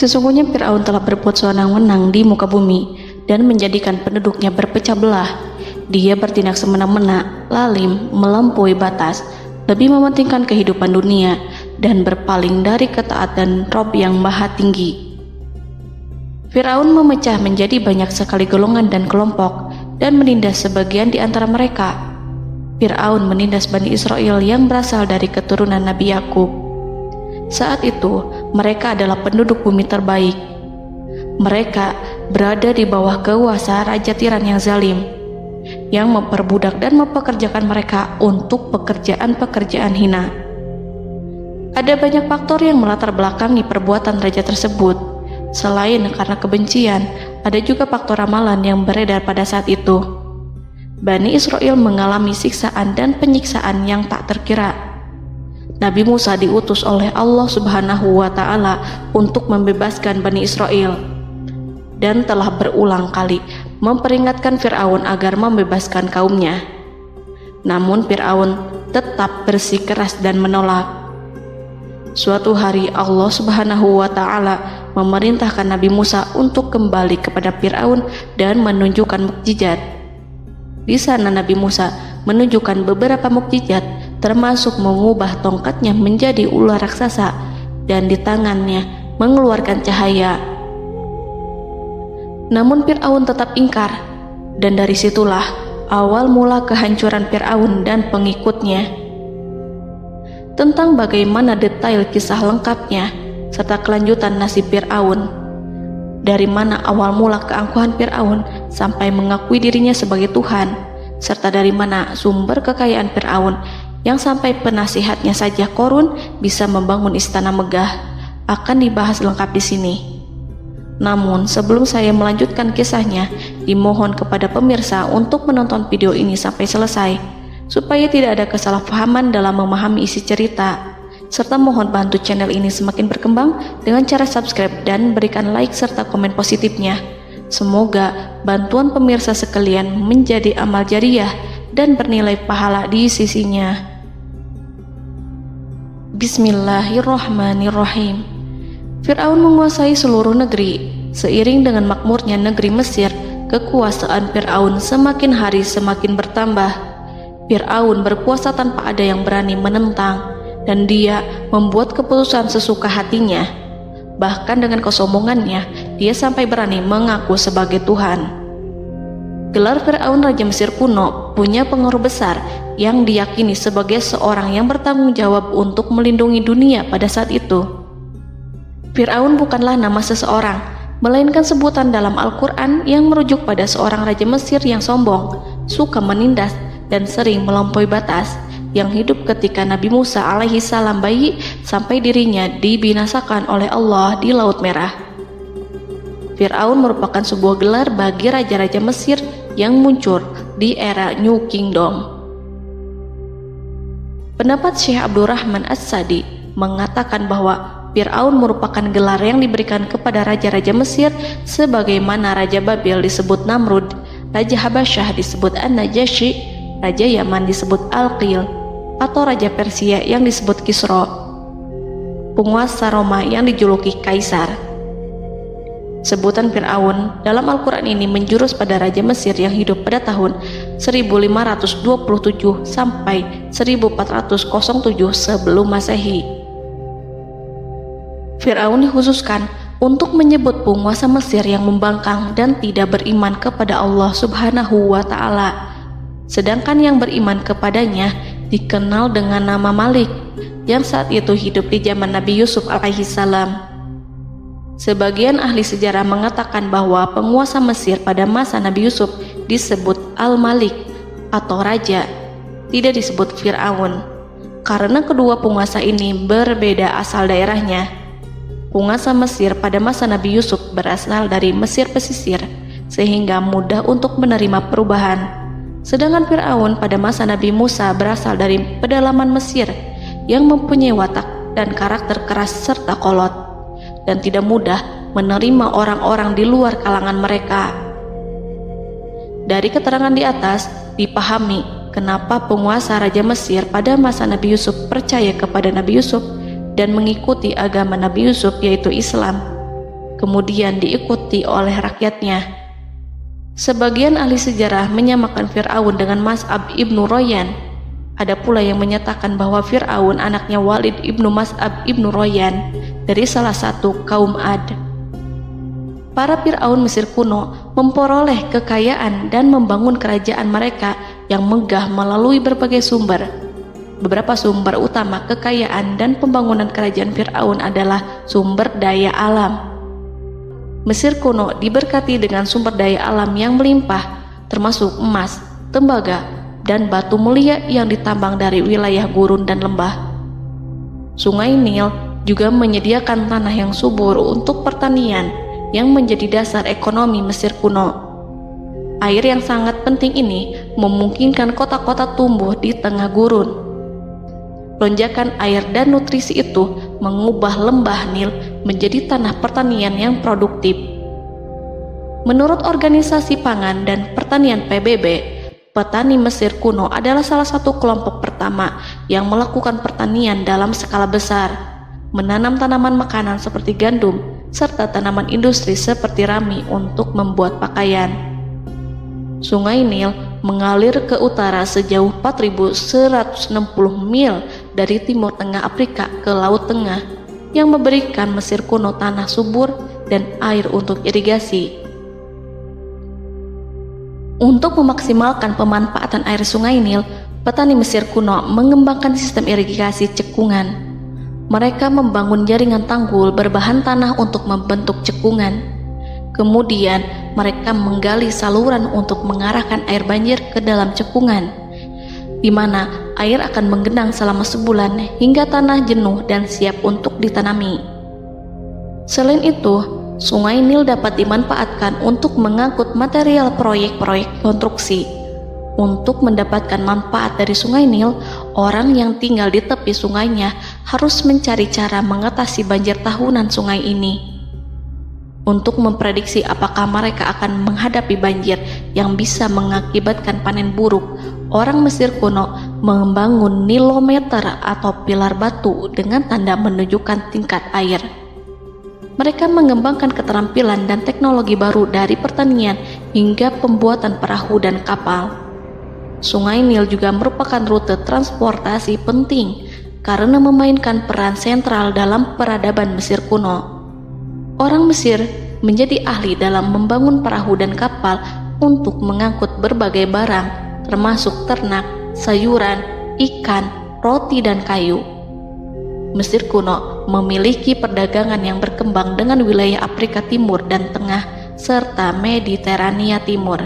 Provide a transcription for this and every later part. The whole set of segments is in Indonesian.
Sesungguhnya Fir'aun telah berbuat sewenang-wenang di muka bumi dan menjadikan penduduknya berpecah belah. Dia bertindak semena-mena, lalim, melampaui batas, lebih mementingkan kehidupan dunia dan berpaling dari ketaatan Rob yang Maha Tinggi. Fir'aun memecah menjadi banyak sekali golongan dan kelompok dan menindas sebagian di antara mereka. Fir'aun menindas Bani Israel yang berasal dari keturunan Nabi Yakub. Saat itu, mereka adalah penduduk bumi terbaik. Mereka berada di bawah kuasa Raja Tiran yang zalim, yang memperbudak dan mempekerjakan mereka untuk pekerjaan-pekerjaan hina. Ada banyak faktor yang melatar belakangi perbuatan raja tersebut. Selain karena kebencian, ada juga faktor ramalan yang beredar pada saat itu. Bani Israel mengalami siksaan dan penyiksaan yang tak terkira. Nabi Musa diutus oleh Allah Subhanahu wa Ta'ala untuk membebaskan Bani Israel dan telah berulang kali memperingatkan Fir'aun agar membebaskan kaumnya. Namun Fir'aun tetap bersikeras dan menolak. Suatu hari Allah Subhanahu wa Ta'ala memerintahkan Nabi Musa untuk kembali kepada Fir'aun dan menunjukkan mukjizat. Di sana Nabi Musa menunjukkan beberapa mukjizat, termasuk mengubah tongkatnya menjadi ular raksasa dan di tangannya mengeluarkan cahaya. Namun Fir'aun tetap ingkar, dan dari situlah awal mula kehancuran Fir'aun dan pengikutnya. Tentang bagaimana detail kisah lengkapnya serta kelanjutan nasib Fir'aun, dari mana awal mula keangkuhan Fir'aun sampai mengakui dirinya sebagai Tuhan, serta dari mana sumber kekayaan Fir'aun yang sampai penasihatnya saja Qorun bisa membangun istana megah, akan dibahas lengkap di sini. Namun sebelum saya melanjutkan kisahnya, dimohon kepada pemirsa untuk menonton video ini sampai selesai, supaya tidak ada kesalahpahaman dalam memahami isi cerita, serta mohon bantu channel ini semakin berkembang dengan cara subscribe dan berikan like serta komen positifnya. Semoga bantuan pemirsa sekalian menjadi amal jariah dan bernilai pahala di sisinya. Bismillahirrahmanirrahim. Fir'aun menguasai seluruh negeri. Seiring dengan makmurnya negeri Mesir, kekuasaan Fir'aun semakin hari semakin bertambah. Fir'aun berkuasa tanpa ada yang berani menentang, dan dia membuat keputusan sesuka hatinya. Bahkan dengan kesombongannya, dia sampai berani mengaku sebagai Tuhan. Gelar Fir'aun Raja Mesir kuno punya pengaruh besar yang diyakini sebagai seorang yang bertanggung jawab untuk melindungi dunia pada saat itu. Fir'aun bukanlah nama seseorang, melainkan sebutan dalam Al-Quran yang merujuk pada seorang Raja Mesir yang sombong, suka menindas, dan sering melampaui batas, yang hidup ketika Nabi Musa alaihi salam bayi sampai dirinya dibinasakan oleh Allah di Laut Merah. Fir'aun merupakan sebuah gelar bagi raja-raja Mesir yang muncul di era New Kingdom. Pendapat Syekh Abdurrahman As-Sadi mengatakan bahwa Fir'aun merupakan gelar yang diberikan kepada raja-raja Mesir, sebagaimana Raja Babil disebut Namrud, Raja Habasyah disebut An-Najasyi, Raja Yaman disebut Al-Qil, atau Raja Persia yang disebut Kisra, penguasa Roma yang dijuluki Kaisar. Sebutan Fir'aun dalam Al-Quran ini menjurus pada Raja Mesir yang hidup pada tahun 1527 sampai 1407 sebelum Masehi. Fir'aun dikhususkan untuk menyebut penguasa Mesir yang membangkang dan tidak beriman kepada Allah Subhanahu wa Ta'ala. Sedangkan yang beriman kepadanya dikenal dengan nama Malik, yang saat itu hidup di zaman Nabi Yusuf alaihi salam. Sebagian ahli sejarah mengatakan bahwa penguasa Mesir pada masa Nabi Yusuf disebut Al-Malik atau Raja, tidak disebut Fir'aun, karena kedua penguasa ini berbeda asal daerahnya. Penguasa Mesir pada masa Nabi Yusuf berasal dari Mesir pesisir, sehingga mudah untuk menerima perubahan. Sedangkan Fir'aun pada masa Nabi Musa berasal dari pedalaman Mesir yang mempunyai watak dan karakter keras serta kolot, dan tidak mudah menerima orang-orang di luar kalangan mereka. Dari keterangan di atas dipahami kenapa penguasa Raja Mesir pada masa Nabi Yusuf percaya kepada Nabi Yusuf dan mengikuti agama Nabi Yusuf, yaitu Islam. kemudian diikuti oleh rakyatnya. Sebagian ahli sejarah menyamakan Fir'aun dengan Mas'ab ibnu Royan. Ada pula yang menyatakan bahwa Fir'aun anaknya Walid ibnu Mas'ab ibnu Royan dari salah satu kaum Ad. Para Fir'aun Mesir kuno memperoleh kekayaan dan membangun kerajaan mereka yang megah melalui berbagai sumber. Beberapa sumber utama kekayaan dan pembangunan kerajaan Fir'aun adalah sumber daya alam. Mesir kuno diberkati dengan sumber daya alam yang melimpah, termasuk emas, tembaga, dan batu mulia yang ditambang dari wilayah gurun dan lembah. Sungai Nil juga menyediakan tanah yang subur untuk pertanian yang menjadi dasar ekonomi Mesir kuno. Air yang sangat penting ini memungkinkan kota-kota tumbuh di tengah gurun. Lonjakan air dan nutrisi itu mengubah lembah Nil menjadi tanah pertanian yang produktif. Menurut Organisasi Pangan dan Pertanian PBB, petani Mesir kuno adalah salah satu kelompok pertama yang melakukan pertanian dalam skala besar, menanam tanaman makanan seperti gandum, serta tanaman industri seperti rami untuk membuat pakaian. Sungai Nil mengalir ke utara sejauh 4.160 mil dari timur tengah Afrika ke Laut Tengah, yang memberikan Mesir kuno tanah subur dan air untuk irigasi. Untuk memaksimalkan pemanfaatan air Sungai Nil, petani Mesir kuno mengembangkan sistem irigasi cekungan. Mereka membangun jaringan tanggul berbahan tanah untuk membentuk cekungan. Kemudian mereka menggali saluran untuk mengarahkan air banjir ke dalam cekungan, di mana air akan menggenang selama sebulan hingga tanah jenuh dan siap untuk ditanami. Selain itu, Sungai Nil dapat dimanfaatkan untuk mengangkut material proyek-proyek konstruksi. Untuk mendapatkan manfaat dari Sungai Nil, orang yang tinggal di tepi sungainya harus mencari cara mengatasi banjir tahunan sungai ini. Untuk memprediksi apakah mereka akan menghadapi banjir yang bisa mengakibatkan panen buruk, orang Mesir kuno membangun nilometer atau pilar batu dengan tanda menunjukkan tingkat air. Mereka mengembangkan keterampilan dan teknologi baru dari pertanian hingga pembuatan perahu dan kapal. Sungai Nil juga merupakan rute transportasi penting karena memainkan peran sentral dalam peradaban Mesir kuno. Orang Mesir menjadi ahli dalam membangun perahu dan kapal untuk mengangkut berbagai barang, termasuk ternak, sayuran, ikan, roti, dan kayu. Mesir kuno memiliki perdagangan yang berkembang dengan wilayah Afrika Timur dan Tengah serta Mediterania Timur.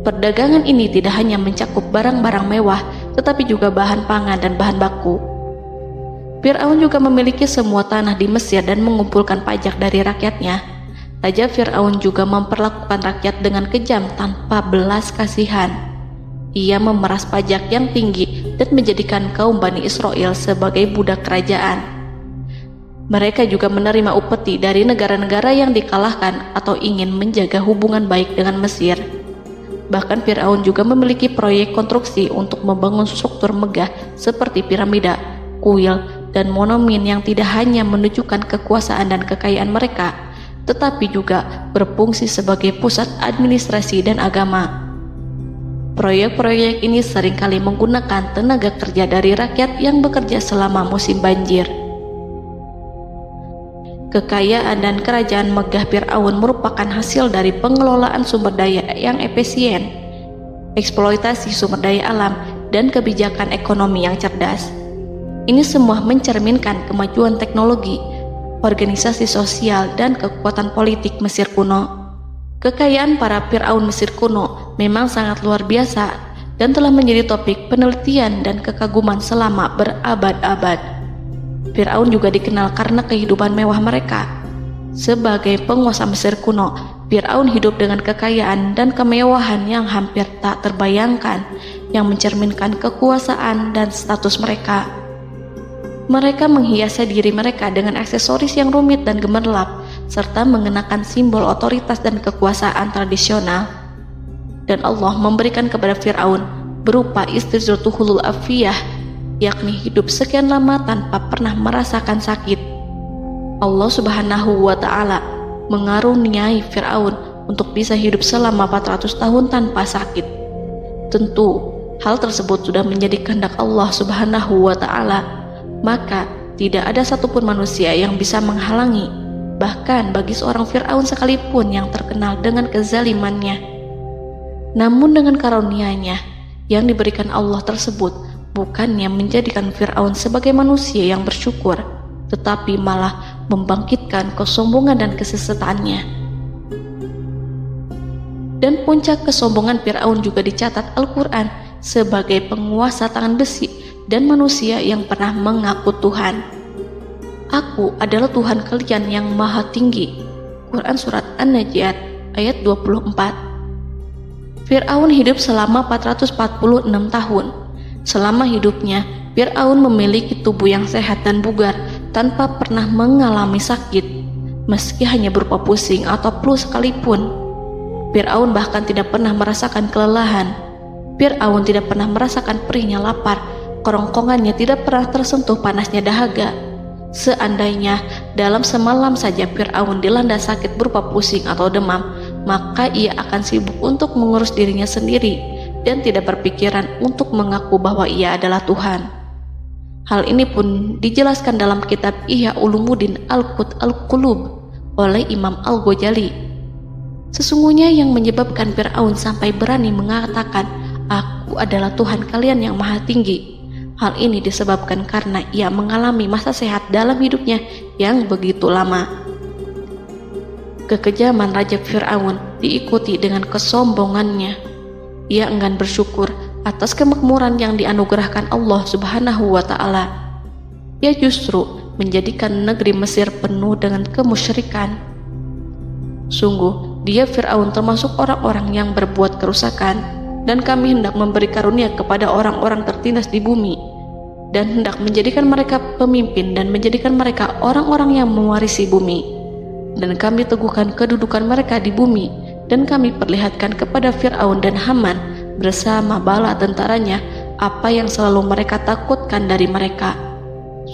Perdagangan ini tidak hanya mencakup barang-barang mewah, tetapi juga bahan pangan dan bahan baku. Fir'aun juga memiliki semua tanah di Mesir dan mengumpulkan pajak dari rakyatnya. Raja Fir'aun juga memperlakukan rakyat dengan kejam tanpa belas kasihan. Ia memeras pajak yang tinggi dan menjadikan kaum Bani Israel sebagai budak kerajaan. Mereka juga menerima upeti dari negara-negara yang dikalahkan atau ingin menjaga hubungan baik dengan Mesir. Bahkan Fir'aun juga memiliki proyek konstruksi untuk membangun struktur megah seperti piramida, kuil, dan monumen yang tidak hanya menunjukkan kekuasaan dan kekayaan mereka, tetapi juga berfungsi sebagai pusat administrasi dan agama. Proyek-proyek ini seringkali menggunakan tenaga kerja dari rakyat yang bekerja selama musim banjir. Kekayaan dan kerajaan megah Fir'aun merupakan hasil dari pengelolaan sumber daya yang efisien, eksploitasi sumber daya alam, dan kebijakan ekonomi yang cerdas. Ini semua mencerminkan kemajuan teknologi, organisasi sosial, dan kekuatan politik Mesir kuno. Kekayaan para Fir'aun Mesir kuno memang sangat luar biasa dan telah menjadi topik penelitian dan kekaguman selama berabad-abad. Fir'aun juga dikenal karena kehidupan mewah mereka. Sebagai penguasa Mesir kuno, Fir'aun hidup dengan kekayaan dan kemewahan yang hampir tak terbayangkan, yang mencerminkan kekuasaan dan status mereka. Mereka menghiasi diri mereka dengan aksesoris yang rumit dan gemerlap, serta mengenakan simbol otoritas dan kekuasaan tradisional. Dan Allah memberikan kepada Fir'aun berupa istidratuhul afiyah, yakni hidup sekian lama tanpa pernah merasakan sakit. Allah Subhanahu wa Ta'ala mengaruniai Fir'aun untuk bisa hidup selama 400 tahun tanpa sakit. Tentu, hal tersebut sudah menjadi kehendak Allah Subhanahu wa Ta'ala, maka tidak ada satupun manusia yang bisa menghalangi, bahkan bagi seorang Fir'aun sekalipun yang terkenal dengan kezalimannya. Namun dengan karunia-Nya yang diberikan Allah tersebut bukannya menjadikan Fir'aun sebagai manusia yang bersyukur, tetapi malah membangkitkan kesombongan dan kesesataannya. Dan puncak kesombongan Fir'aun juga dicatat Al-Quran sebagai penguasa tangan besi dan manusia yang pernah mengaku Tuhan. Aku adalah Tuhan kalian yang maha tinggi. Quran Surat An-Najiat ayat 24. Fir'aun hidup selama 446 tahun. Selama hidupnya, Fir'aun memiliki tubuh yang sehat dan bugar tanpa pernah mengalami sakit, meski hanya berupa pusing atau flu sekalipun. Fir'aun bahkan tidak pernah merasakan kelelahan. Fir'aun tidak pernah merasakan perihnya lapar, kerongkongannya tidak pernah tersentuh panasnya dahaga. Seandainya dalam semalam saja Fir'aun dilanda sakit berupa pusing atau demam, maka ia akan sibuk untuk mengurus dirinya sendiri dan tidak berpikiran untuk mengaku bahwa ia adalah Tuhan. Hal ini pun dijelaskan dalam kitab Ihya Ulumuddin Al-Qulub oleh Imam Al-Ghazali. Sesungguhnya yang menyebabkan Fir'aun sampai berani mengatakan, "Aku adalah Tuhan kalian yang maha tinggi." Hal ini disebabkan karena ia mengalami masa sehat dalam hidupnya yang begitu lama. Kekejaman Raja Fir'aun diikuti dengan kesombongannya. Ia enggan bersyukur atas kemakmuran yang dianugerahkan Allah Subhanahu wa Ta'ala. Ia justru menjadikan negeri Mesir penuh dengan kemusyrikan. Sungguh, dia Fir'aun termasuk orang-orang yang berbuat kerusakan, dan kami hendak memberi karunia kepada orang-orang tertindas di bumi, dan hendak menjadikan mereka pemimpin dan menjadikan mereka orang-orang yang mewarisi bumi. Dan kami teguhkan kedudukan mereka di bumi, dan kami perlihatkan kepada Fir'aun dan Haman bersama bala tentaranya apa yang selalu mereka takutkan dari mereka.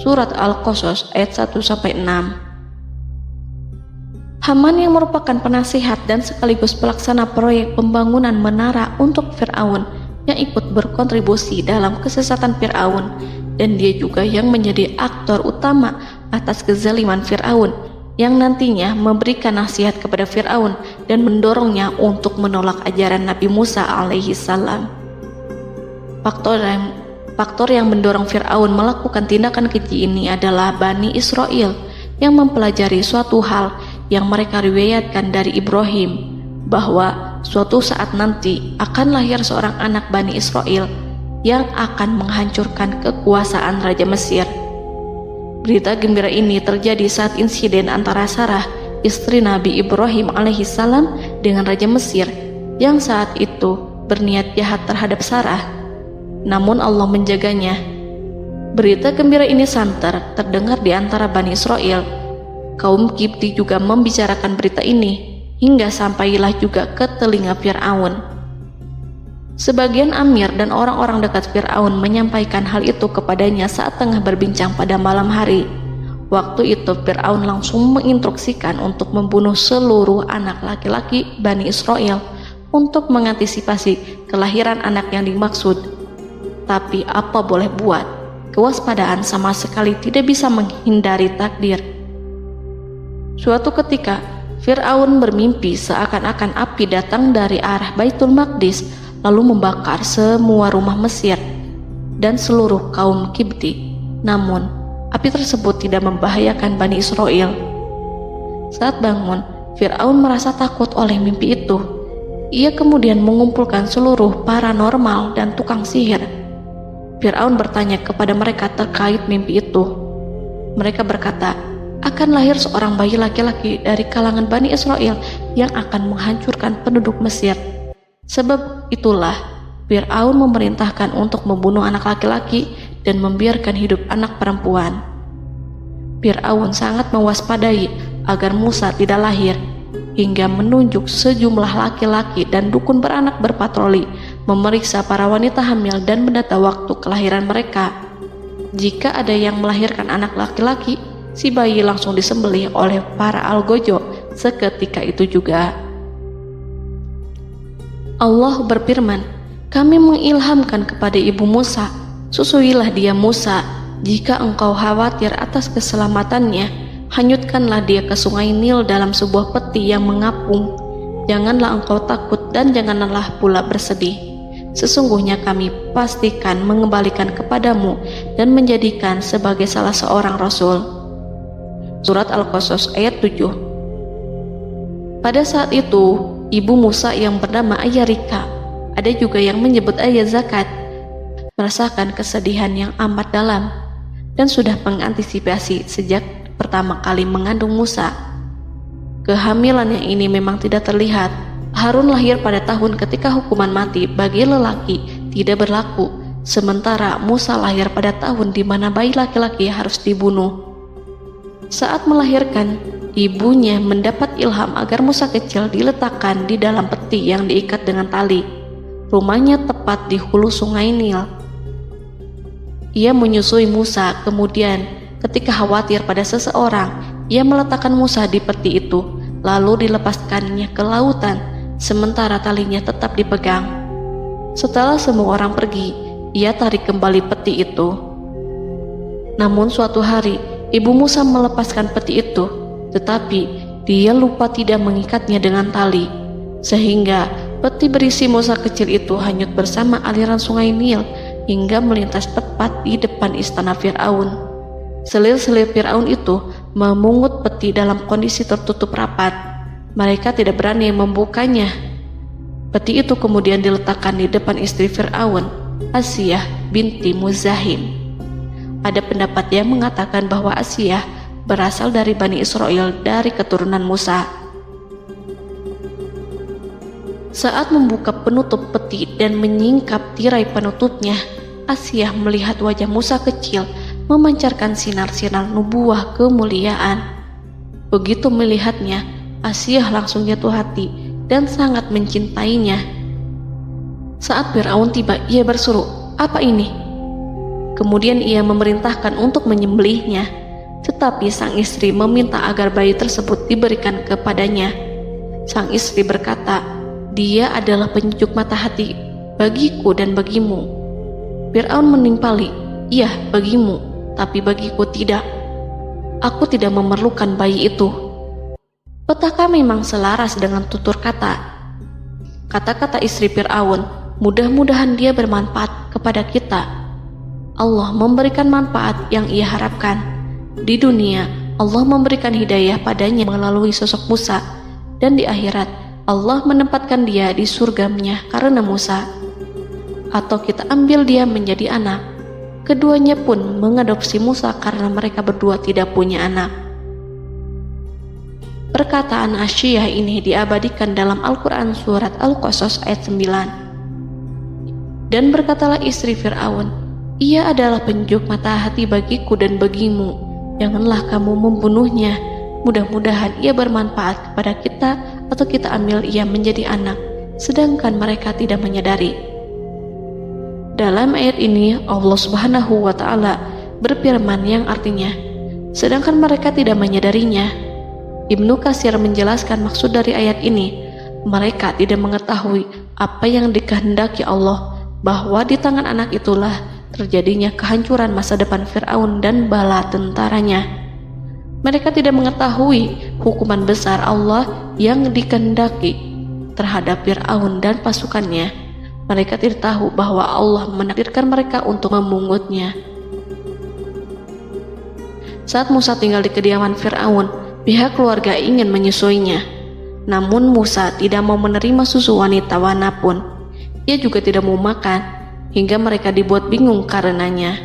Surat Al-Qasas ayat 1-6. Haman yang merupakan penasihat dan sekaligus pelaksana proyek pembangunan menara untuk Fir'aun yang ikut berkontribusi dalam kesesatan Fir'aun, dan dia juga yang menjadi aktor utama atas kezaliman Fir'aun yang nantinya memberikan nasihat kepada Fir'aun dan mendorongnya untuk menolak ajaran Nabi Musa alaihi salam. Faktor yang mendorong Fir'aun melakukan tindakan keji ini adalah Bani Israel yang mempelajari suatu hal yang mereka riwayatkan dari Ibrahim, bahwa suatu saat nanti akan lahir seorang anak Bani Israel yang akan menghancurkan kekuasaan Raja Mesir. Berita gembira ini terjadi saat insiden antara Sarah, istri Nabi Ibrahim alaihissalam, dengan Raja Mesir yang saat itu berniat jahat terhadap Sarah. Namun Allah menjaganya. Berita gembira ini santer terdengar di antara Bani Israel. Kaum Kipti juga membicarakan berita ini, hingga sampailah juga ke telinga Fir'aun. Sebagian amir dan orang-orang dekat Fir'aun menyampaikan hal itu kepadanya saat tengah berbincang pada malam hari. Waktu itu Fir'aun langsung menginstruksikan untuk membunuh seluruh anak laki-laki Bani Israel untuk mengantisipasi kelahiran anak yang dimaksud. Tapi apa boleh buat, kewaspadaan sama sekali tidak bisa menghindari takdir. Suatu ketika, Fir'aun bermimpi seakan-akan api datang dari arah Baitul Maqdis lalu membakar semua rumah Mesir dan seluruh kaum Kipti. Namun, api tersebut tidak membahayakan Bani Israel. Saat bangun, Fir'aun merasa takut oleh mimpi itu. Ia kemudian mengumpulkan seluruh paranormal dan tukang sihir. Fir'aun bertanya kepada mereka terkait mimpi itu. Mereka berkata, akan lahir seorang bayi laki-laki dari kalangan Bani Israel yang akan menghancurkan penduduk Mesir. Sebab itulah Fir'aun memerintahkan untuk membunuh anak laki-laki dan membiarkan hidup anak perempuan. Fir'aun sangat mewaspadai agar Musa tidak lahir, hingga menunjuk sejumlah laki-laki dan dukun beranak berpatroli memeriksa para wanita hamil dan mendata waktu kelahiran mereka. Jika ada yang melahirkan anak laki-laki, si bayi langsung disembelih oleh para algojo seketika itu juga. Allah berfirman, kami mengilhamkan kepada ibu Musa, susuilah dia Musa. Jika engkau khawatir atas keselamatannya, hanyutkanlah dia ke sungai Nil dalam sebuah peti yang mengapung. Janganlah engkau takut dan janganlah pula bersedih. Sesungguhnya kami pastikan mengembalikan kepadamu dan menjadikan sebagai salah seorang rasul. Surat Al-Qasas ayat 7. Pada saat itu, ibu Musa yang bernama Ayarika, ada juga yang menyebut Ayah Zakat, merasakan kesedihan yang amat dalam dan sudah mengantisipasi sejak pertama kali mengandung Musa. Kehamilannya ini memang tidak terlihat. Harun lahir pada tahun ketika hukuman mati bagi lelaki tidak berlaku, sementara Musa lahir pada tahun di mana bayi laki-laki harus dibunuh. Saat melahirkan, ibunya mendapat ilham agar Musa kecil diletakkan di dalam peti yang diikat dengan tali. Rumahnya tepat di hulu sungai Nil. Ia menyusui Musa, kemudian ketika khawatir pada seseorang, ia meletakkan Musa di peti itu, lalu dilepaskannya ke lautan, sementara talinya tetap dipegang. Setelah semua orang pergi, ia tarik kembali peti itu. Namun suatu hari, ibu Musa melepaskan peti itu, tetapi dia lupa tidak mengikatnya dengan tali, sehingga peti berisi Musa kecil itu hanyut bersama aliran sungai Nil hingga melintas tepat di depan istana Fir'aun. Selir-selir Fir'aun itu memungut peti dalam kondisi tertutup rapat. Mereka tidak berani membukanya. Peti itu kemudian diletakkan di depan istri Fir'aun, Asiyah binti Muzahim. Ada pendapat yang mengatakan bahwa Asiyah berasal dari Bani Israel dari keturunan Musa. Saat membuka penutup peti dan menyingkap tirai penutupnya, Asiyah melihat wajah Musa kecil memancarkan sinar-sinar nubuah kemuliaan. Begitu melihatnya, Asiyah langsung jatuh hati dan sangat mencintainya. Saat Fir'aun tiba, ia berseru, "Apa ini?" Kemudian ia memerintahkan untuk menyembelihnya, tetapi sang istri meminta agar bayi tersebut diberikan kepadanya. Sang istri berkata, "Dia adalah penyejuk mata hati bagiku dan bagimu." Fir'aun menimpali, "Iya, bagimu, tapi bagiku tidak. Aku tidak memerlukan bayi itu." Petaka memang selaras dengan tutur kata. Kata-kata istri Fir'aun, mudah-mudahan dia bermanfaat kepada kita. Allah memberikan manfaat yang ia harapkan. Di dunia, Allah memberikan hidayah padanya melalui sosok Musa, dan di akhirat, Allah menempatkan dia di surganya karena Musa. Atau kita ambil dia menjadi anak. Keduanya pun mengadopsi Musa karena mereka berdua tidak punya anak. Perkataan Asiyah ini diabadikan dalam Al-Quran surat Al-Qasas ayat 9. Dan berkatalah istri Fir'aun, "Ia adalah penyejuk mata hati bagiku dan bagimu. Janganlah kamu membunuhnya. Mudah-mudahan ia bermanfaat kepada kita atau kita ambil ia menjadi anak." Sedangkan mereka tidak menyadari. Dalam ayat ini Allah Subhanahu wa Ta'ala berfirman yang artinya, sedangkan mereka tidak menyadarinya. Ibnu Katsir menjelaskan maksud dari ayat ini, mereka tidak mengetahui apa yang dikehendaki Allah, bahwa di tangan anak itulah terjadinya kehancuran masa depan Fir'aun dan bala tentaranya. Mereka tidak mengetahui hukuman besar Allah yang dikehendaki terhadap Fir'aun dan pasukannya. Mereka tidak tahu bahwa Allah menakdirkan mereka untuk memungutnya. Saat Musa tinggal di kediaman Fir'aun, pihak keluarga ingin menyusuinya. Namun Musa tidak mau menerima susu wanita manapun. Ia juga tidak mau makan, hingga mereka dibuat bingung karenanya.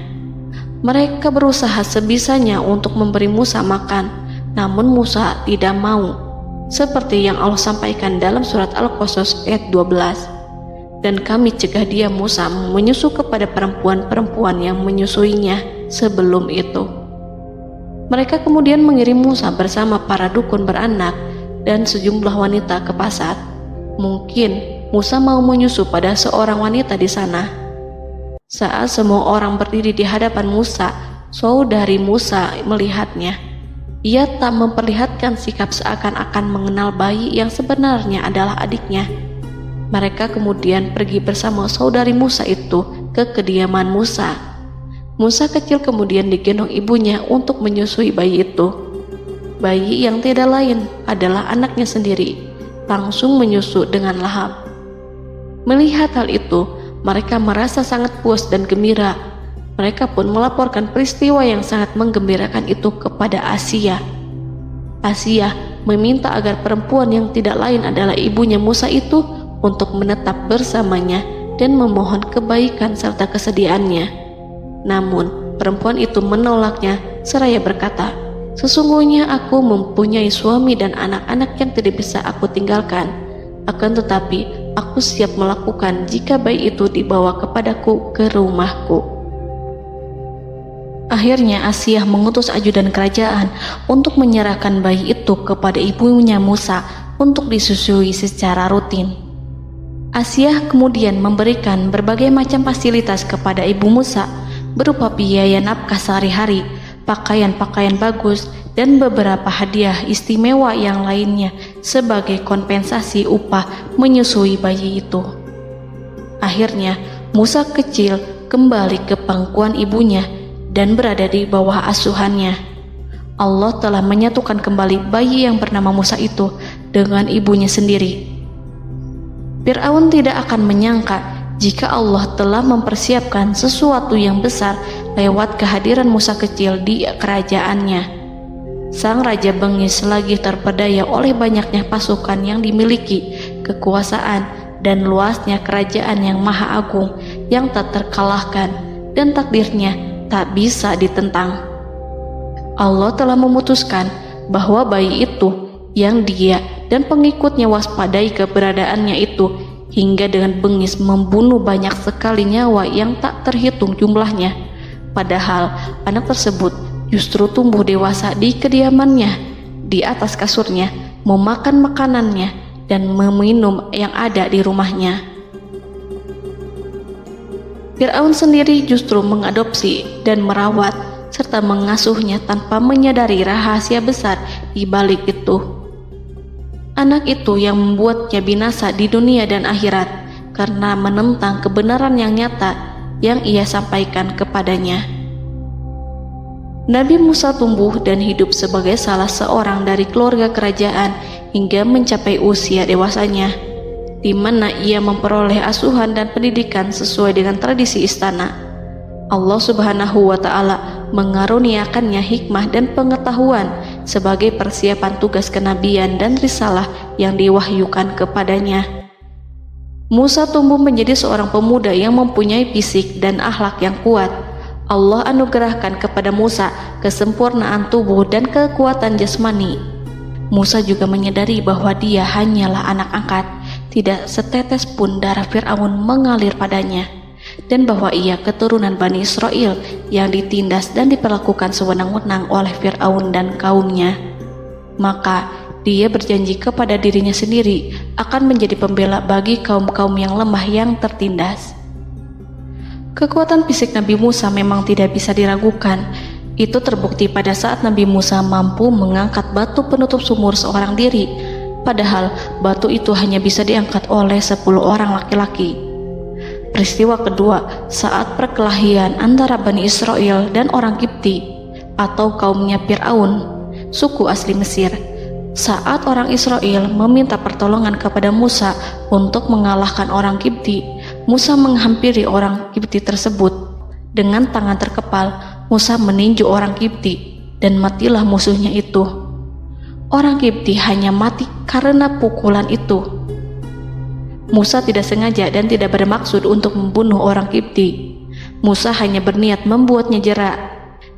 Mereka berusaha sebisanya untuk memberi Musa makan, namun Musa tidak mau. Seperti yang Allah sampaikan dalam surat Al-Qasas ayat 12. Dan kami cegah dia Musa menyusu kepada perempuan-perempuan yang menyusuinya sebelum itu. Mereka kemudian mengirim Musa bersama para dukun beranak dan sejumlah wanita ke pasar. Mungkin Musa mau menyusu pada seorang wanita di sana. Saat semua orang berdiri di hadapan Musa, saudari Musa melihatnya. Ia tak memperlihatkan sikap seakan-akan mengenal bayi yang sebenarnya adalah adiknya. Mereka kemudian pergi bersama saudari Musa itu ke kediaman Musa. Musa kecil kemudian digendong ibunya untuk menyusui bayi itu. Bayi yang tidak lain adalah anaknya sendiri, langsung menyusu dengan lahap. Melihat hal itu, mereka merasa sangat puas dan gembira. Mereka pun melaporkan peristiwa yang sangat menggembirakan itu kepada Asia. Asia meminta agar perempuan yang tidak lain adalah ibunya Musa itu untuk menetap bersamanya dan memohon kebaikan serta kesediaannya. Namun, perempuan itu menolaknya seraya berkata, "Sesungguhnya aku mempunyai suami dan anak-anak yang tidak bisa aku tinggalkan. Akan tetapi, aku siap melakukan jika bayi itu dibawa kepadaku ke rumahku." Akhirnya Asia mengutus ajudan kerajaan untuk menyerahkan bayi itu kepada ibunya Musa untuk disusui secara rutin. Asia kemudian memberikan berbagai macam fasilitas kepada ibu Musa berupa biaya nafkah sehari-hari, pakaian-pakaian bagus, dan beberapa hadiah istimewa yang lainnya sebagai kompensasi upah menyusui bayi itu. Akhirnya Musa kecil kembali ke pangkuan ibunya dan berada di bawah asuhannya. Allah telah menyatukan kembali bayi yang bernama Musa itu dengan ibunya sendiri. Fir'aun tidak akan menyangka jika Allah telah mempersiapkan sesuatu yang besar lewat kehadiran Musa kecil di kerajaannya. Sang raja bengis lagi terpedaya oleh banyaknya pasukan yang dimiliki, kekuasaan dan luasnya kerajaan yang maha agung yang tak terkalahkan, dan takdirnya tak bisa ditentang. Allah telah memutuskan bahwa bayi itu yang dia dan pengikutnya waspadai keberadaannya itu hingga dengan bengis membunuh banyak sekali nyawa yang tak terhitung jumlahnya. Padahal anak tersebut justru tumbuh dewasa di kediamannya, di atas kasurnya, memakan makanannya dan meminum yang ada di rumahnya. Fir'aun sendiri justru mengadopsi dan merawat serta mengasuhnya tanpa menyadari rahasia besar di balik itu. Anak itu yang membuatnya binasa di dunia dan akhirat karena menentang kebenaran yang nyata yang ia sampaikan kepadanya. Nabi Musa tumbuh dan hidup sebagai salah seorang dari keluarga kerajaan hingga mencapai usia dewasanya, di mana ia memperoleh asuhan dan pendidikan sesuai dengan tradisi istana. Allah Subhanahu wa Ta'ala mengaruniakannya hikmah dan pengetahuan sebagai persiapan tugas kenabian dan risalah yang diwahyukan kepadanya. Musa tumbuh menjadi seorang pemuda yang mempunyai fisik dan akhlak yang kuat. Allah anugerahkan kepada Musa kesempurnaan tubuh dan kekuatan jasmani. Musa juga menyadari bahwa dia hanyalah anak angkat, tidak setetes pun darah Fir'aun mengalir padanya, dan bahwa ia keturunan Bani Israel yang ditindas dan diperlakukan sewenang-wenang oleh Fir'aun dan kaumnya. Maka dia berjanji kepada dirinya sendiri akan menjadi pembela bagi kaum-kaum yang lemah yang tertindas. Kekuatan fisik Nabi Musa memang tidak bisa diragukan. Itu terbukti pada saat Nabi Musa mampu mengangkat batu penutup sumur seorang diri, padahal batu itu hanya bisa diangkat oleh 10 orang laki-laki. Peristiwa kedua saat perkelahian antara Bani Israel dan orang Kipti atau kaumnya Fir'aun, suku asli Mesir. Saat orang Israel meminta pertolongan kepada Musa untuk mengalahkan orang Kipti, Musa menghampiri orang Kipti tersebut. Dengan tangan terkepal, Musa meninju orang Kipti dan matilah musuhnya itu. Orang Kipti hanya mati karena pukulan itu. Musa tidak sengaja dan tidak bermaksud untuk membunuh orang Kipti. Musa hanya berniat membuatnya jera.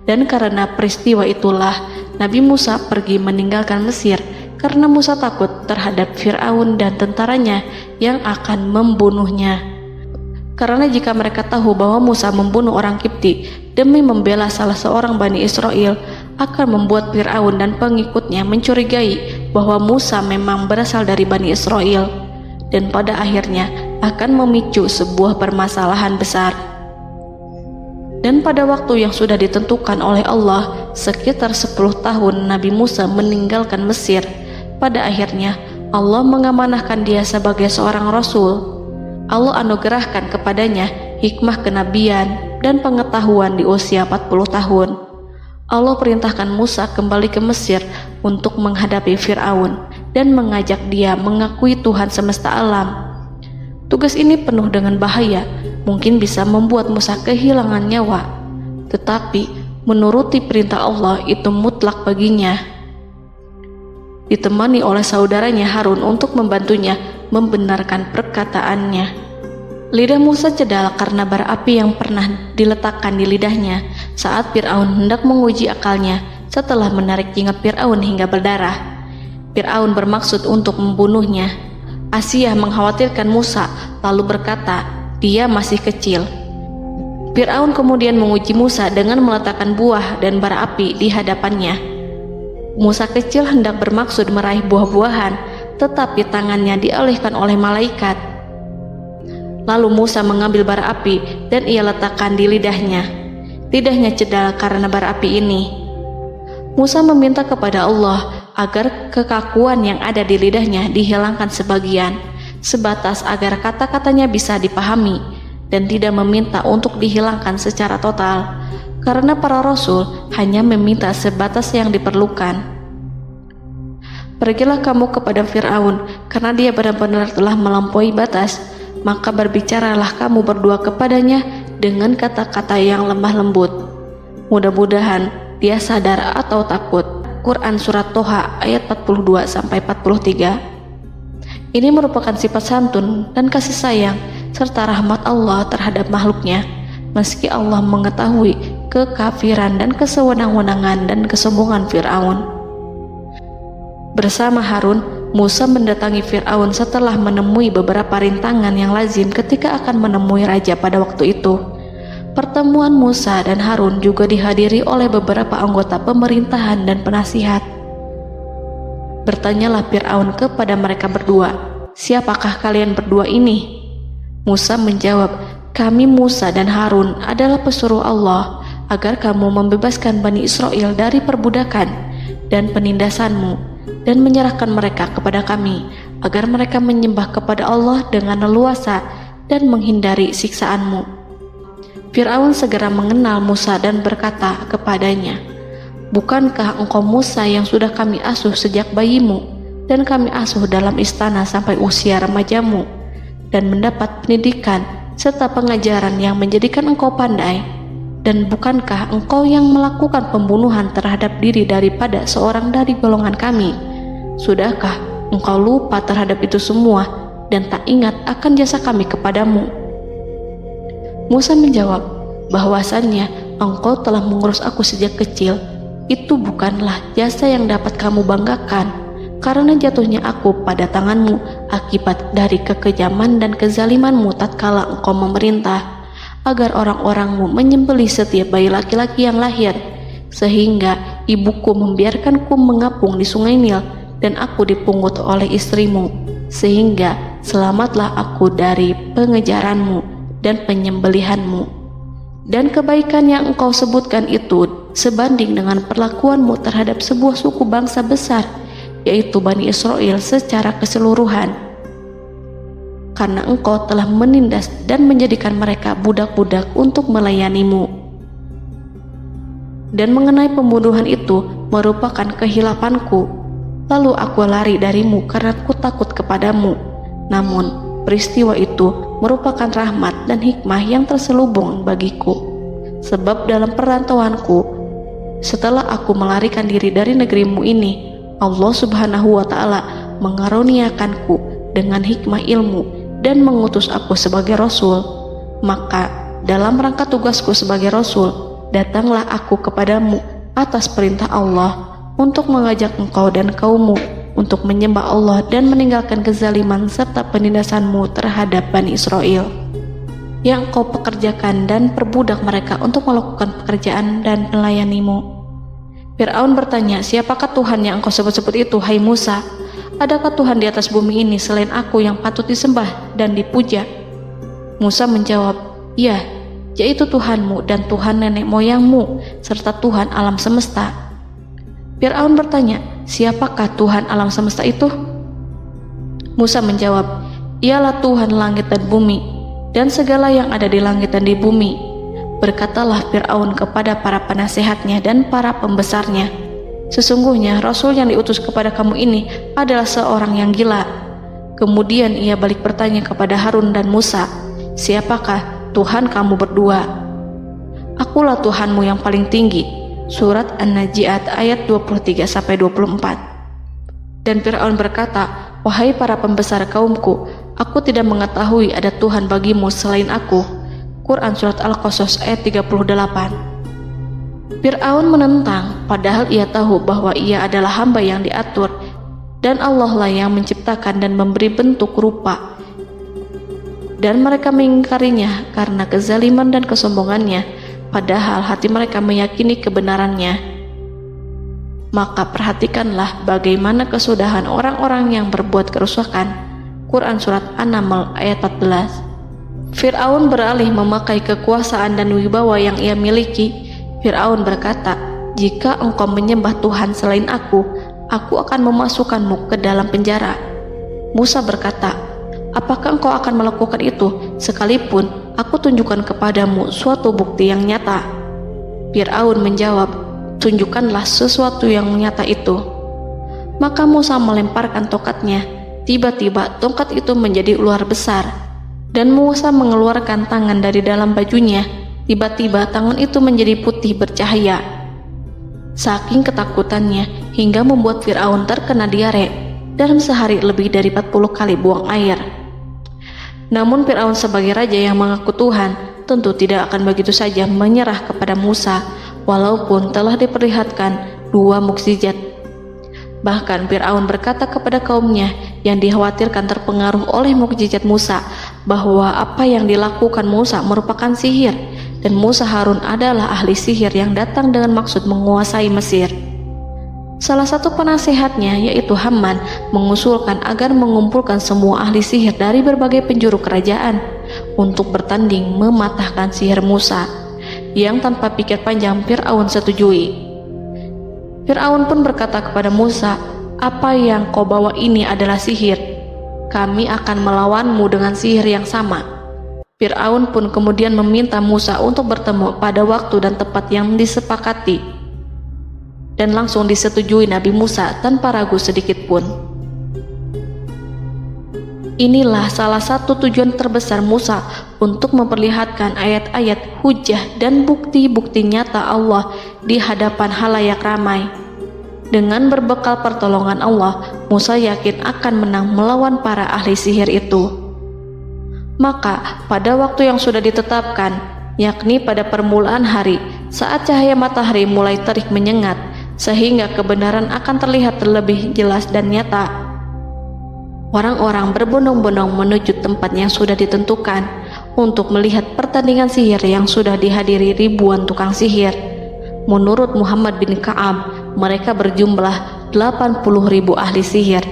Dan karena peristiwa itulah Nabi Musa pergi meninggalkan Mesir, karena Musa takut terhadap Fir'aun dan tentaranya yang akan membunuhnya. Karena jika mereka tahu bahwa Musa membunuh orang Kipti demi membela salah seorang Bani Israel, akan membuat Fir'aun dan pengikutnya mencurigai bahwa Musa memang berasal dari Bani Israel, dan pada akhirnya akan memicu sebuah permasalahan besar. Dan pada waktu yang sudah ditentukan oleh Allah, sekitar 10 tahun Nabi Musa meninggalkan Mesir. Pada akhirnya Allah mengamanahkan dia sebagai seorang rasul. Allah anugerahkan kepadanya hikmah kenabian dan pengetahuan di usia 40 tahun. Allah perintahkan Musa kembali ke Mesir untuk menghadapi Fir'aun dan mengajak dia mengakui Tuhan semesta alam. Tugas ini penuh dengan bahaya, mungkin bisa membuat Musa kehilangan nyawa, tetapi menuruti perintah Allah itu mutlak baginya. Ditemani oleh saudaranya Harun untuk membantunya membenarkan perkataannya. Lidah Musa cedal karena bara api yang pernah diletakkan di lidahnya saat Fir'aun hendak menguji akalnya setelah menarik jenggot Fir'aun hingga berdarah. Fir'aun bermaksud untuk membunuhnya. Asia mengkhawatirkan Musa lalu berkata, dia masih kecil. Fir'aun kemudian menguji Musa dengan meletakkan buah dan bara api di hadapannya. Musa kecil hendak bermaksud meraih buah-buahan, tetapi tangannya dialihkan oleh malaikat. Lalu Musa mengambil bara api dan ia letakkan di lidahnya. Lidahnya cedal karena bara api ini. Musa meminta kepada Allah agar kekakuan yang ada di lidahnya dihilangkan sebagian, sebatas agar kata-katanya bisa dipahami, dan tidak meminta untuk dihilangkan secara total, karena para rasul hanya meminta sebatas yang diperlukan. Pergilah kamu kepada Fir'aun, karena dia benar-benar telah melampaui batas, maka berbicaralah kamu berdua kepadanya dengan kata-kata yang lemah lembut. Mudah-mudahan dia sadar atau takut. Quran Surat Toha ayat 42-43. Ini merupakan sifat santun dan kasih sayang serta rahmat Allah terhadap makhluknya, meski Allah mengetahui kekafiran dan kesewenang-wenangan dan kesombongan Fir'aun. Bersama Harun, Musa mendatangi Fir'aun setelah menemui beberapa rintangan yang lazim ketika akan menemui raja pada waktu itu. Pertemuan Musa dan Harun juga dihadiri oleh beberapa anggota pemerintahan dan penasihat. Bertanyalah Fir'aun kepada mereka berdua, siapakah kalian berdua ini? Musa menjawab, kami Musa dan Harun adalah pesuruh Allah agar kamu membebaskan Bani Israel dari perbudakan dan penindasanmu dan menyerahkan mereka kepada kami agar mereka menyembah kepada Allah dengan leluasa dan menghindari siksaanmu. Fir'aun segera mengenal Musa dan berkata kepadanya, bukankah engkau Musa yang sudah kami asuh sejak bayimu dan kami asuh dalam istana sampai usia remajamu dan mendapat pendidikan serta pengajaran yang menjadikan engkau pandai? Dan bukankah engkau yang melakukan pembunuhan terhadap diri daripada seorang dari golongan kami? Sudahkah engkau lupa terhadap itu semua dan tak ingat akan jasa kami kepadamu? Musa menjawab, bahwasannya engkau telah mengurus aku sejak kecil. Itu bukanlah jasa yang dapat kamu banggakan, karena jatuhnya aku pada tanganmu akibat dari kekejaman dan kezalimanmu tatkala engkau memerintah, agar orang-orangmu menyembelih setiap bayi laki-laki yang lahir, sehingga ibuku membiarkanku mengapung di sungai Nil dan aku dipungut oleh istrimu, sehingga selamatlah aku dari pengejaranmu dan penyembelihanmu. Dan kebaikan yang engkau sebutkan itu sebanding dengan perlakuanmu terhadap sebuah suku bangsa besar, yaitu Bani Israel secara keseluruhan, karena engkau telah menindas dan menjadikan mereka budak-budak untuk melayanimu. Dan mengenai pembunuhan itu merupakan kehilafanku, lalu aku lari darimu karena aku takut kepadamu. Namun peristiwa itu merupakan rahmat dan hikmah yang terselubung bagiku, sebab dalam perantauanku setelah aku melarikan diri dari negerimu ini, Allah Subhanahu wa Ta'ala mengaruniakanku dengan hikmah ilmu dan mengutus aku sebagai rasul. Maka dalam rangka tugasku sebagai rasul, datanglah aku kepadamu atas perintah Allah untuk mengajak engkau dan kaummu untuk menyembah Allah dan meninggalkan kezaliman serta penindasanmu terhadap Bani Israel yang kau pekerjakan dan perbudak mereka untuk melakukan pekerjaan dan melayanimu. Fir'aun bertanya, siapakah Tuhan yang engkau sebut-sebut itu, hai Musa? Adakah Tuhan di atas bumi ini selain aku yang patut disembah dan dipuja? Musa menjawab, ya, yaitu Tuhanmu dan Tuhan nenek moyangmu, serta Tuhan alam semesta. Fir'aun bertanya, siapakah Tuhan alam semesta itu? Musa menjawab, ialah Tuhan langit dan bumi, dan segala yang ada di langit dan di bumi. Berkatalah Fir'aun kepada para penasehatnya dan para pembesarnya, sesungguhnya Rasul yang diutus kepada kamu ini adalah seorang yang gila. Kemudian ia balik bertanya kepada Harun dan Musa, siapakah Tuhan kamu berdua? Akulah Tuhanmu yang paling tinggi. Surat An-Najiat ayat 23-24. Dan Fir'aun berkata, wahai para pembesar kaumku, aku tidak mengetahui ada Tuhan bagimu selain aku. Quran Surat Al-Qasas ayat 38. Fir'aun menentang, padahal ia tahu bahwa ia adalah hamba yang diatur, dan Allah lah yang menciptakan dan memberi bentuk rupa. Dan mereka mengingkarinya karena kezaliman dan kesombongannya, padahal hati mereka meyakini kebenarannya. Maka perhatikanlah bagaimana kesudahan orang-orang yang berbuat kerusakan. Quran Surat An-Naml ayat 14. Fir'aun beralih memakai kekuasaan dan wibawa yang ia miliki. Fir'aun berkata, jika engkau menyembah Tuhan selain aku akan memasukkanmu ke dalam penjara. Musa berkata, apakah engkau akan melakukan itu sekalipun aku tunjukkan kepadamu suatu bukti yang nyata? Fir'aun menjawab, tunjukkanlah sesuatu yang nyata itu. Maka Musa melemparkan tongkatnya. Tiba-tiba tongkat itu menjadi ular besar, dan Musa mengeluarkan tangan dari dalam bajunya. Tiba-tiba tangan itu menjadi putih bercahaya. Saking ketakutannya hingga membuat Fir'aun terkena diare. Dalam sehari lebih dari 40 kali buang air. Namun Fir'aun sebagai raja yang mengaku Tuhan tentu tidak akan begitu saja menyerah kepada Musa, walaupun telah diperlihatkan 2 mukjizat. Bahkan Fir'aun berkata kepada kaumnya yang dikhawatirkan terpengaruh oleh mukjizat Musa, bahwa apa yang dilakukan Musa merupakan sihir, dan Musa Harun adalah ahli sihir yang datang dengan maksud menguasai Mesir. Salah satu penasehatnya, yaitu Haman, mengusulkan agar mengumpulkan semua ahli sihir dari berbagai penjuru kerajaan untuk bertanding mematahkan sihir Musa, yang tanpa pikir panjang Fir'aun setujui. Fir'aun pun berkata kepada Musa, apa yang kau bawa ini adalah sihir. Kami akan melawanmu dengan sihir yang sama. Fir'aun pun kemudian meminta Musa untuk bertemu pada waktu dan tempat yang disepakati, dan langsung disetujui Nabi Musa tanpa ragu sedikit pun. Inilah salah satu tujuan terbesar Musa untuk memperlihatkan ayat-ayat hujah dan bukti-bukti nyata Allah di hadapan halayak ramai. Dengan berbekal pertolongan Allah, Musa yakin akan menang melawan para ahli sihir itu. Maka pada waktu yang sudah ditetapkan, yakni pada permulaan hari, saat cahaya matahari mulai terik menyengat, sehingga kebenaran akan terlihat terlebih jelas dan nyata, orang-orang berbondong-bondong menuju tempat yang sudah ditentukan untuk melihat pertandingan sihir yang sudah dihadiri ribuan tukang sihir. Menurut Muhammad bin Ka'ab, mereka berjumlah 80.000 ahli sihir.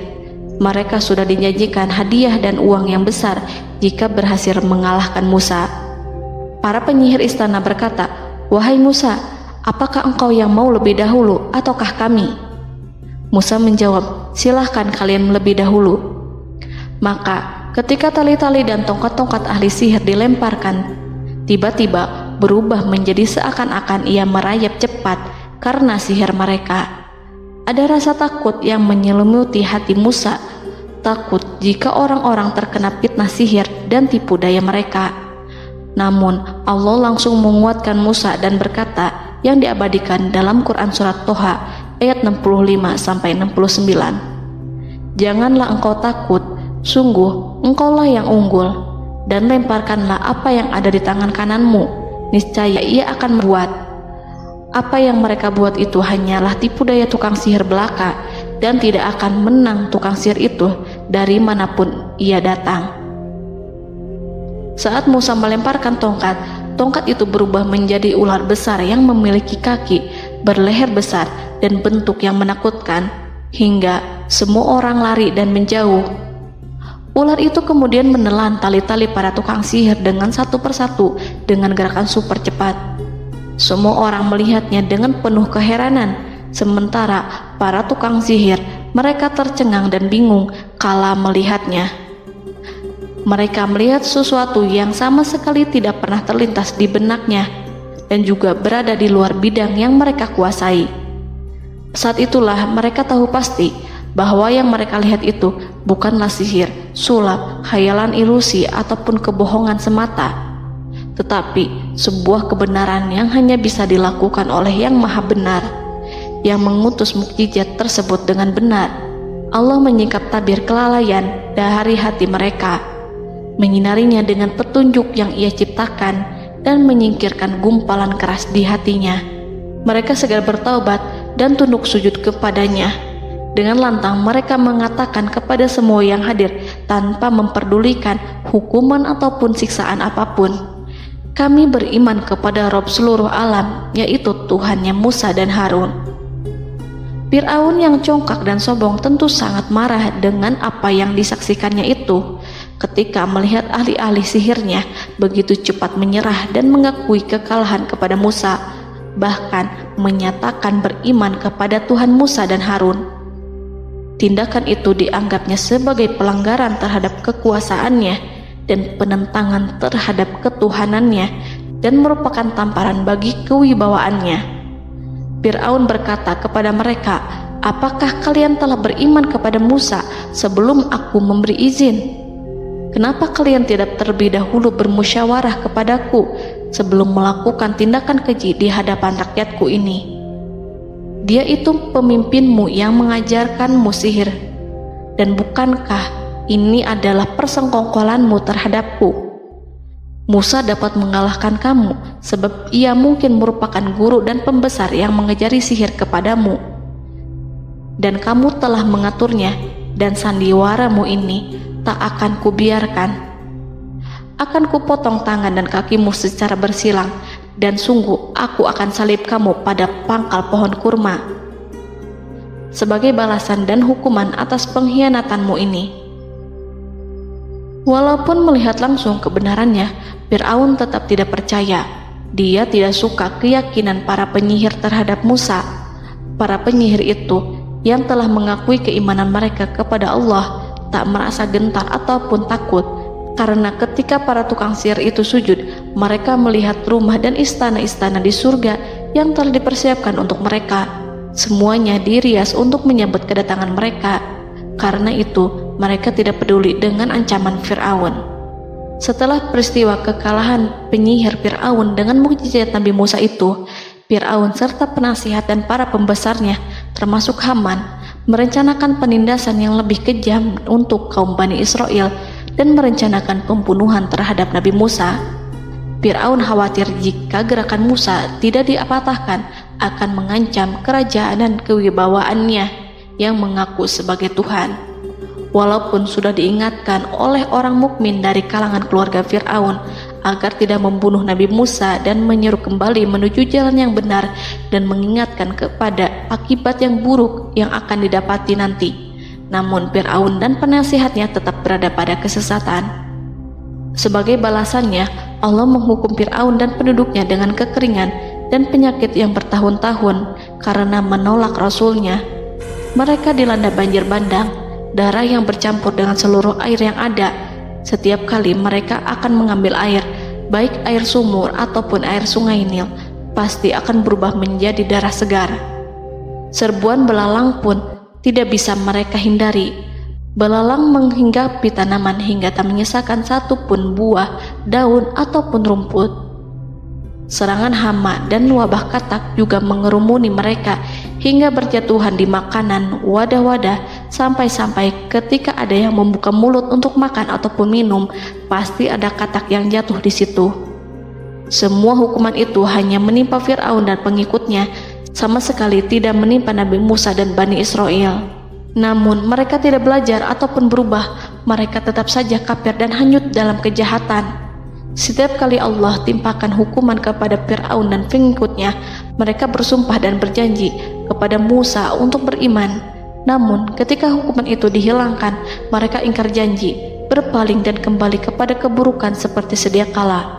Mereka sudah dijanjikan hadiah dan uang yang besar jika berhasil mengalahkan Musa. Para penyihir istana berkata, wahai Musa, apakah engkau yang mau lebih dahulu ataukah kami? Musa menjawab, silahkan kalian lebih dahulu. Maka ketika tali-tali dan tongkat-tongkat ahli sihir dilemparkan, tiba-tiba berubah menjadi seakan-akan ia merayap cepat karena sihir mereka. Ada rasa takut yang menyelimuti hati Musa, takut jika orang-orang terkena fitnah sihir dan tipu daya mereka. Namun Allah langsung menguatkan Musa dan berkata yang diabadikan dalam Quran Surat Toha ayat 65-69, janganlah engkau takut, sungguh engkaulah yang unggul, dan lemparkanlah apa yang ada di tangan kananmu, niscaya ia akan membuat. Apa yang mereka buat itu hanyalah tipu daya tukang sihir belaka, dan tidak akan menang tukang sihir itu dari manapun ia datang. Saat Musa melemparkan tongkat, tongkat itu berubah menjadi ular besar yang memiliki kaki berleher besar dan bentuk yang menakutkan, hingga semua orang lari dan menjauh. Ular itu kemudian menelan tali-tali para tukang sihir dengan satu persatu dengan gerakan super cepat. Semua orang melihatnya dengan penuh keheranan, sementara para tukang sihir mereka tercengang dan bingung kala melihatnya. Mereka melihat sesuatu yang sama sekali tidak pernah terlintas di benaknya dan juga berada di luar bidang yang mereka kuasai. Saat itulah mereka tahu pasti bahwa yang mereka lihat itu bukanlah sihir, sulap, khayalan ilusi ataupun kebohongan semata, tetapi sebuah kebenaran yang hanya bisa dilakukan oleh Yang Maha Benar, yang mengutus mukjizat tersebut dengan benar. Allah menyingkap tabir kelalaian dari hati mereka, menyinarinya dengan petunjuk yang Ia ciptakan dan menyingkirkan gumpalan keras di hatinya. Mereka segera bertaubat dan tunduk sujud kepadanya. Dengan lantang mereka mengatakan kepada semua yang hadir tanpa memperdulikan hukuman ataupun siksaan apapun, "Kami beriman kepada Rob seluruh alam, yaitu Tuhannya Musa dan Harun." Fir'aun yang congkak dan sombong tentu sangat marah dengan apa yang disaksikannya itu ketika melihat ahli-ahli sihirnya begitu cepat menyerah dan mengakui kekalahan kepada Musa, bahkan menyatakan beriman kepada Tuhan Musa dan Harun. Tindakan itu dianggapnya sebagai pelanggaran terhadap kekuasaannya dan penentangan terhadap ketuhanannya dan merupakan tamparan bagi kewibawaannya. Fir'aun berkata kepada mereka, "Apakah kalian telah beriman kepada Musa sebelum aku memberi izin? Kenapa kalian tidak terlebih dahulu bermusyawarah kepadaku sebelum melakukan tindakan keji di hadapan rakyatku ini? Dia itu pemimpinmu yang mengajarkanmu sihir, dan bukankah ini adalah persengkongkolanmu terhadapku? Musa dapat mengalahkan kamu sebab ia mungkin merupakan guru dan pembesar yang mengajari sihir kepadamu, dan kamu telah mengaturnya, dan sandiwaramu ini tak akan kubiarkan. Akan kupotong tangan dan kakimu secara bersilang, dan sungguh aku akan salib kamu pada pangkal pohon kurma sebagai balasan dan hukuman atas pengkhianatanmu ini." Walaupun melihat langsung kebenarannya, Fir'aun tetap tidak percaya. Dia tidak suka keyakinan para penyihir terhadap Musa. Para penyihir itu yang telah mengakui keimanan mereka kepada Allah tak merasa gentar ataupun takut, karena ketika para tukang sihir itu sujud, mereka melihat rumah dan istana-istana di surga yang telah dipersiapkan untuk mereka. Semuanya dirias untuk menyambut kedatangan mereka. Karena itu, mereka tidak peduli dengan ancaman Fir'aun. Setelah peristiwa kekalahan penyihir Fir'aun dengan mukjizat Nabi Musa itu, Fir'aun serta penasihat dan para pembesarnya, termasuk Haman, merencanakan penindasan yang lebih kejam untuk kaum Bani Israel dan merencanakan pembunuhan terhadap Nabi Musa. Fir'aun khawatir jika gerakan Musa tidak dipatahkan akan mengancam kerajaan dan kewibawaannya yang mengaku sebagai Tuhan. Walaupun sudah diingatkan oleh orang mukmin dari kalangan keluarga Fir'aun agar tidak membunuh Nabi Musa dan menyeru kembali menuju jalan yang benar dan mengingatkan kepada akibat yang buruk yang akan didapati nanti, namun Fir'aun dan penasihatnya tetap berada pada kesesatan. Sebagai balasannya, Allah menghukum Fir'aun dan penduduknya dengan kekeringan dan penyakit yang bertahun-tahun karena menolak Rasulnya. Mereka dilanda banjir bandang, darah yang bercampur dengan seluruh air yang ada. Setiap kali mereka akan mengambil air, baik air sumur ataupun air sungai Nil, pasti akan berubah menjadi darah segar. Serbuan belalang pun tidak bisa mereka hindari. Belalang menghinggapi tanaman hingga tak menyisakan satupun buah, daun ataupun rumput. Serangan hama dan wabah katak juga mengerumuni mereka hingga berjatuhan di makanan, wadah-wadah, sampai-sampai ketika ada yang membuka mulut untuk makan ataupun minum, pasti ada katak yang jatuh di situ. Semua hukuman itu hanya menimpa Fir'aun dan pengikutnya, sama sekali tidak menimpa Nabi Musa dan Bani Israel. Namun mereka tidak belajar ataupun berubah, mereka tetap saja kafir dan hanyut dalam kejahatan. Setiap kali Allah timpakan hukuman kepada Fir'aun dan pengikutnya, mereka bersumpah dan berjanji kepada Musa untuk beriman. Namun ketika hukuman itu dihilangkan, mereka ingkar janji berpaling dan kembali kepada keburukan seperti sedia kala.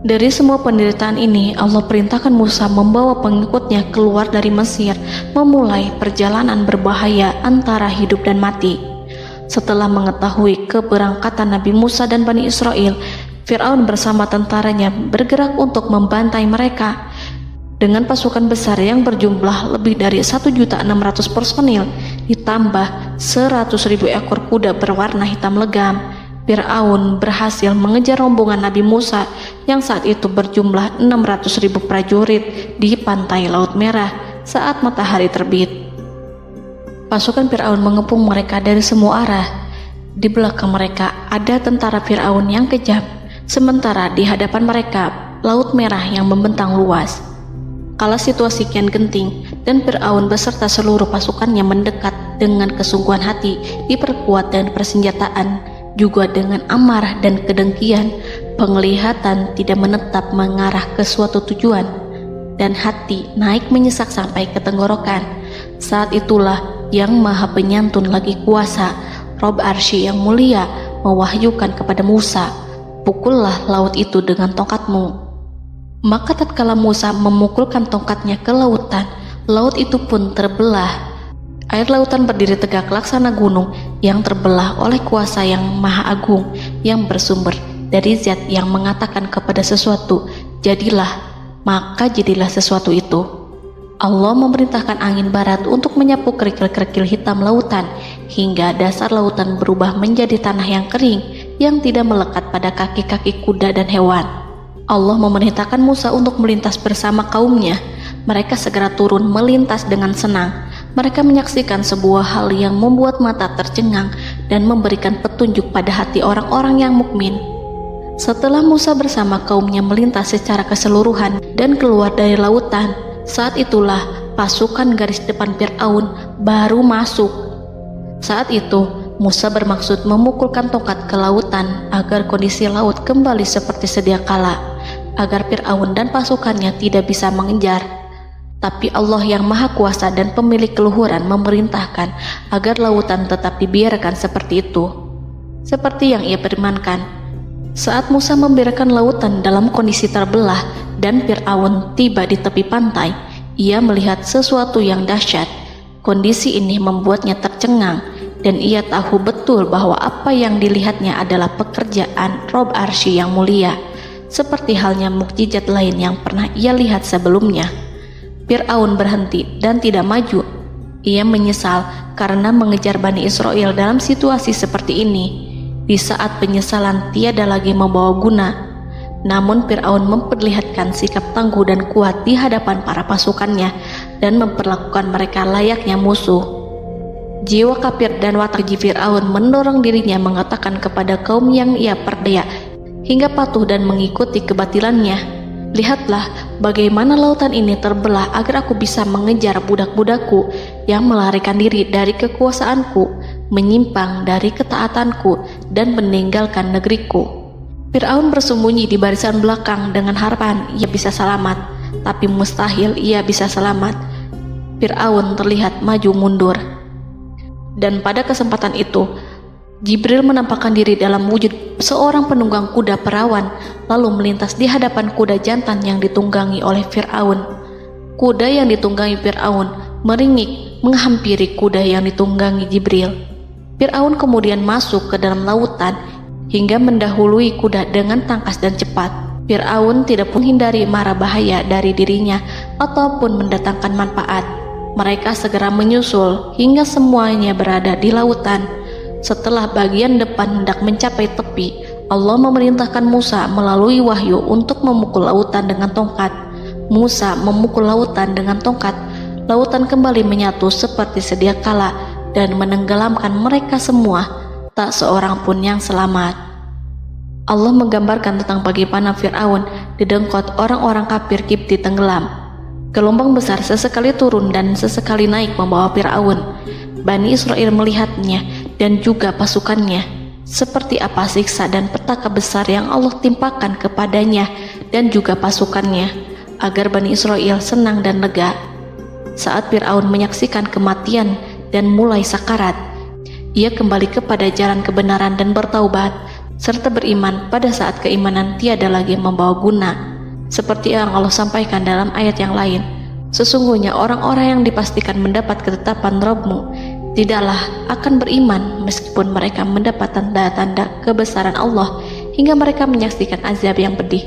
Dari semua penderitaan ini, Allah perintahkan Musa membawa pengikutnya keluar dari Mesir, memulai perjalanan berbahaya antara hidup dan mati. Setelah mengetahui keberangkatan Nabi Musa dan Bani Israel, Fir'aun bersama tentaranya bergerak untuk membantai mereka. Dengan pasukan besar yang berjumlah lebih dari 1.600.000 personil, ditambah 100.000 ekor kuda berwarna hitam legam, Fir'aun berhasil mengejar rombongan Nabi Musa yang saat itu berjumlah 600.000 prajurit di pantai Laut Merah saat matahari terbit. Pasukan Fir'aun mengepung mereka dari semua arah. Di belakang mereka ada tentara Fir'aun yang kejam, sementara di hadapan mereka Laut Merah yang membentang luas. Kala situasi kian genting dan Fir'aun beserta seluruh pasukannya mendekat dengan kesungguhan hati, diperkuat dan persenjataan, juga dengan amarah dan kedengkian, penglihatan tidak menetap mengarah ke suatu tujuan, dan hati naik menyesak sampai ke tenggorokan. Saat itulah Yang Maha Penyantun lagi kuasa, Rob Arsy yang mulia, mewahyukan kepada Musa, "Pukullah laut itu dengan tongkatmu." Maka tatkala Musa memukulkan tongkatnya ke lautan, laut itu pun terbelah. Air lautan berdiri tegak laksana gunung yang terbelah oleh kuasa yang maha agung, yang bersumber dari zat yang mengatakan kepada sesuatu, "Jadilah," maka jadilah sesuatu itu. Allah memerintahkan angin barat untuk menyapu kerikil-kerikil hitam lautan, hingga dasar lautan berubah menjadi tanah yang kering, yang tidak melekat pada kaki-kaki kuda dan hewan. Allah memerintahkan Musa untuk melintas bersama kaumnya. Mereka segera turun melintas dengan senang. Mereka menyaksikan sebuah hal yang membuat mata tercengang dan memberikan petunjuk pada hati orang-orang yang mukmin. Setelah Musa bersama kaumnya melintas secara keseluruhan dan keluar dari lautan, saat itulah pasukan garis depan Fir'aun baru masuk. Saat itu Musa bermaksud memukulkan tongkat ke lautan agar kondisi laut kembali seperti sedia kala, agar Fir'aun dan pasukannya tidak bisa mengejar. Tapi Allah yang Maha Kuasa dan pemilik keluhuran memerintahkan agar lautan tetap dibiarkan seperti itu, seperti yang Ia firmankan. Saat Musa membiarkan lautan dalam kondisi terbelah dan Fir'aun tiba di tepi pantai, ia melihat sesuatu yang dahsyat. Kondisi ini membuatnya tercengang, dan ia tahu betul bahwa apa yang dilihatnya adalah pekerjaan Rob Arsy yang mulia, seperti halnya mukjizat lain yang pernah ia lihat sebelumnya. Fir'aun berhenti dan tidak maju. Ia menyesal karena mengejar Bani Israel dalam situasi seperti ini, di saat penyesalan tiada lagi membawa guna. Namun Fir'aun memperlihatkan sikap tangguh dan kuat di hadapan para pasukannya dan memperlakukan mereka layaknya musuh. Jiwa kafir dan watak keji Fir'aun mendorong dirinya mengatakan kepada kaum yang ia perdaya hingga patuh dan mengikuti kebatilannya, "Lihatlah bagaimana lautan ini terbelah agar aku bisa mengejar budak-budakku yang melarikan diri dari kekuasaanku, menyimpang dari ketaatanku, dan meninggalkan negeriku." Fir'aun bersembunyi di barisan belakang dengan harapan ia bisa selamat, tapi mustahil ia bisa selamat. Fir'aun terlihat maju mundur. Dan pada kesempatan itu, Jibril menampakkan diri dalam wujud seorang penunggang kuda perawan, lalu melintas di hadapan kuda jantan yang ditunggangi oleh Fir'aun. Kuda yang ditunggangi Fir'aun meringik menghampiri kuda yang ditunggangi Jibril. Fir'aun kemudian masuk ke dalam lautan hingga mendahului kuda dengan tangkas dan cepat. Fir'aun tidak pun hindari mara bahaya dari dirinya ataupun mendatangkan manfaat. Mereka segera menyusul hingga semuanya berada di lautan. Setelah bagian depan hendak mencapai tepi, Allah memerintahkan Musa melalui wahyu untuk memukul lautan dengan tongkat. Musa memukul lautan dengan tongkat. Lautan kembali menyatu seperti sedia kala dan menenggelamkan mereka semua. Tak seorang pun yang selamat. Allah menggambarkan tentang bagaimana Fir'aun didengkot orang-orang kafir Kipti tenggelam. Gelombang besar sesekali turun dan sesekali naik membawa Fir'aun. Bani Israel melihatnya dan juga pasukannya, seperti apa siksa dan petaka besar yang Allah timpakan kepadanya dan juga pasukannya, agar Bani Israel senang dan lega. Saat Fir'aun menyaksikan kematian dan mulai sakarat, ia kembali kepada jalan kebenaran dan bertaubat, serta beriman pada saat keimanan tiada lagi membawa guna. Seperti yang Allah sampaikan dalam ayat yang lain, sesungguhnya orang-orang yang dipastikan mendapat ketetapan Rabb-Mu tidaklah akan beriman meskipun mereka mendapat tanda-tanda kebesaran Allah hingga mereka menyaksikan azab yang pedih.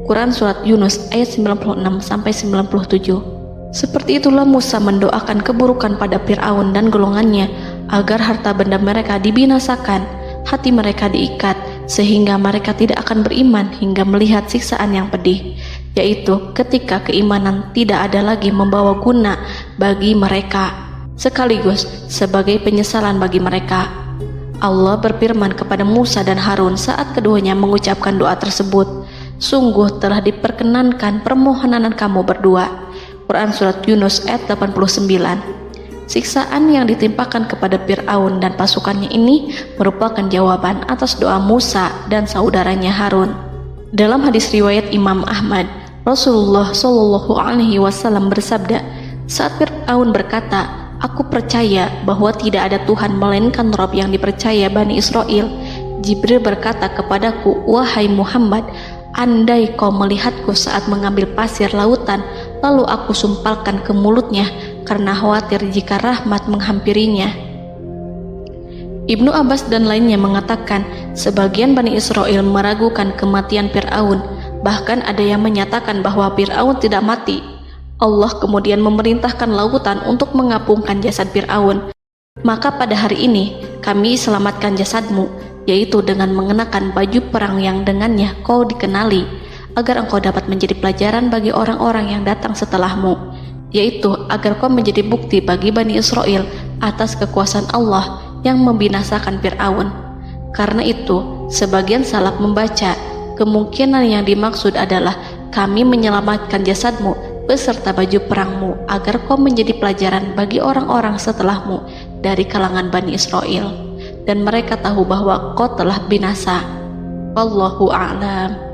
Quran Surat Yunus ayat 96-97. Seperti itulah Musa mendoakan keburukan pada Fir'aun dan golongannya agar harta benda mereka dibinasakan, hati mereka diikat sehingga mereka tidak akan beriman hingga melihat siksaan yang pedih, yaitu ketika keimanan tidak ada lagi membawa guna bagi mereka, sekaligus sebagai penyesalan bagi mereka. Allah berfirman kepada Musa dan Harun saat keduanya mengucapkan doa tersebut, sungguh telah diperkenankan permohonan kamu berdua. Quran Surat Yunus ayat 89. Siksaan yang ditimpakan kepada Fir'aun dan pasukannya ini merupakan jawaban atas doa Musa dan saudaranya Harun. Dalam hadis riwayat Imam Ahmad, Rasulullah Shallallahu Alaihi Wasallam bersabda, saat Fir'aun berkata, aku percaya bahwa tidak ada Tuhan melainkan Rabb yang dipercaya Bani Israel, Jibril berkata kepadaku, wahai Muhammad, andai kau melihatku saat mengambil pasir lautan, lalu aku sumpalkan ke mulutnya karena khawatir jika rahmat menghampirinya. Ibnu Abbas dan lainnya mengatakan, sebagian Bani Israel meragukan kematian Fir'aun, bahkan ada yang menyatakan bahwa Fir'aun tidak mati. Allah kemudian memerintahkan lautan untuk mengapungkan jasad Fir'aun. Maka pada hari ini kami selamatkan jasadmu, yaitu dengan mengenakan baju perang yang dengannya kau dikenali, agar engkau dapat menjadi pelajaran bagi orang-orang yang datang setelahmu, yaitu agar kau menjadi bukti bagi Bani Israel atas kekuasaan Allah yang membinasakan Fir'aun. Karena itu, sebagian salaf membaca, kemungkinan yang dimaksud adalah kami menyelamatkan jasadmu beserta baju perangmu agar kau menjadi pelajaran bagi orang-orang setelahmu dari kalangan Bani Israel, dan mereka tahu bahwa kau telah binasa. Wallahu a'lam.